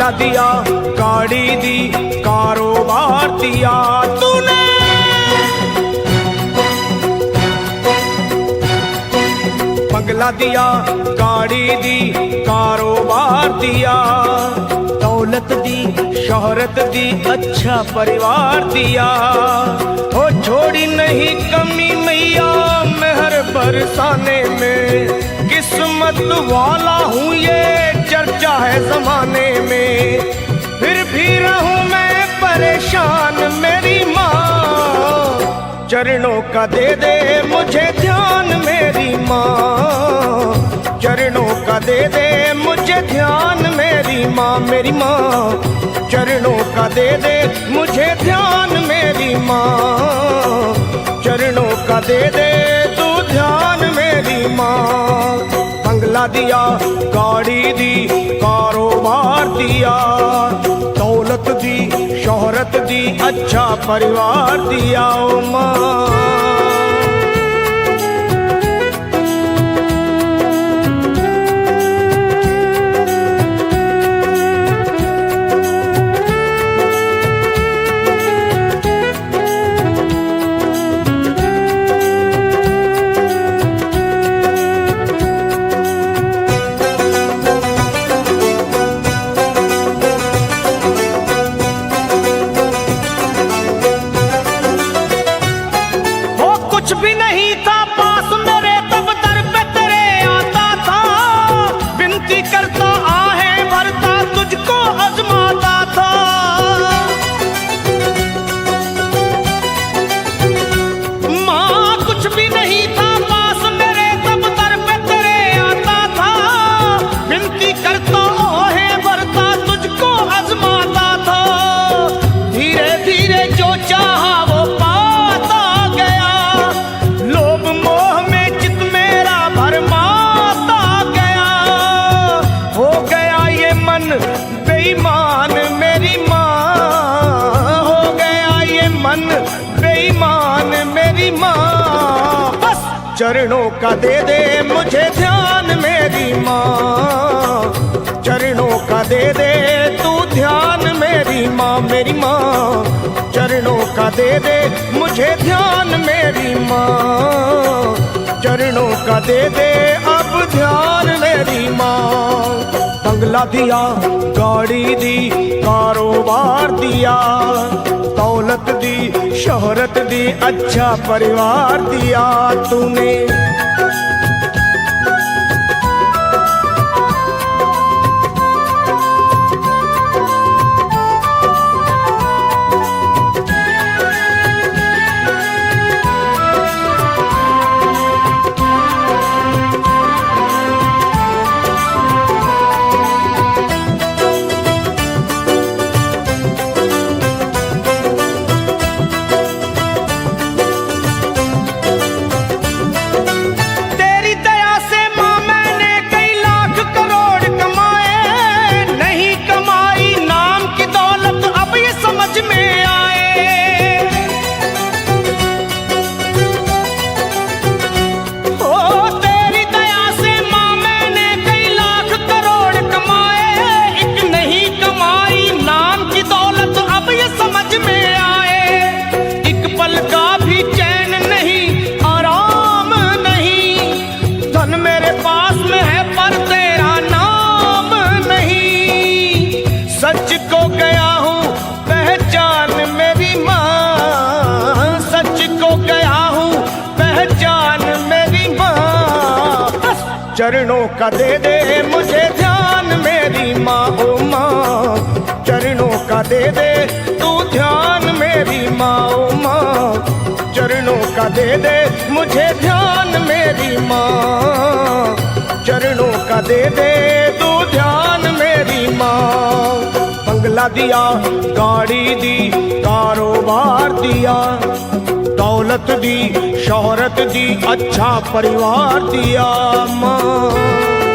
बंगला दिया, गाड़ी दी, कारोबार दिया तूने। बंगला दिया, गाड़ी दी, कारोबार दिया, दौलत दी, शोहरत दी, अच्छा परिवार दिया। ओ छोड़ी नहीं कमी मैया मेहर बरसाने में, किस्मत वाला हूँ ये चर्चा है जमाने में। फिर भी रहूं मैं परेशान मेरी माँ, चरणों का दे दे मुझे ध्यान मेरी माँ, चरणों का दे दे मुझे ध्यान मेरी माँ। मेरी माँ चरणों का दे दे मुझे ध्यान मेरी माँ, चरणों का दे दे तू ध्यान मेरी माँ। बंगला दिया, गाड़ी दी, कारोबार दिया, दौलत दी, शोहरत दी, अच्छा परिवार दिया ओ माँ। कुछ भी नहीं था पास मेरे तब दर पे तेरे आता था, विनती करता आहें भरता तुझको आजमाता था। माँ कुछ भी नहीं था पास मेरे तब दर पे तेरे आता था, विनती करता आहें भरता तुझको आजमाता था। धीरे धीरे जो चाहा वो पाता गया, लोभ मोह में चित मेरा भरमाता गया। हो गया ये मन बेईमान मेरी माँ, हो गया ये मन बेईमान मेरी माँ। बस चरणों का दे दे मुझे ध्यान मेरी माँ, चरणों का दे दे तू ध्यान मेरी माँ। मेरी माँ चरणों का दे दे मुझे ध्यान मेरी माँ, चरणों का दे दे अब ध्यान मेरी माँ। बंगला दिया, गाड़ी दी, कारोबार दिया, दौलत दी, शोहरत दी, अच्छा परिवार दिया तूने। सच को गया हूँ पहचान मेरी माँ, सच को गया हूँ पहचान मेरी माँ। चरणों का दे दे मुझे ध्यान मेरी माँ, ओ माँ चरणों का दे दे तू ध्यान मेरी माँ, ओ माँ चरणों का दे दे मुझे ध्यान मेरी माँ, चरणों का दे दे तू ध्यान मेरी माँ। बंगला दिया, गाड़ी दी, कारोबार दिया, दौलत दी, शोहरत दी, अच्छा परिवार दिया माँ।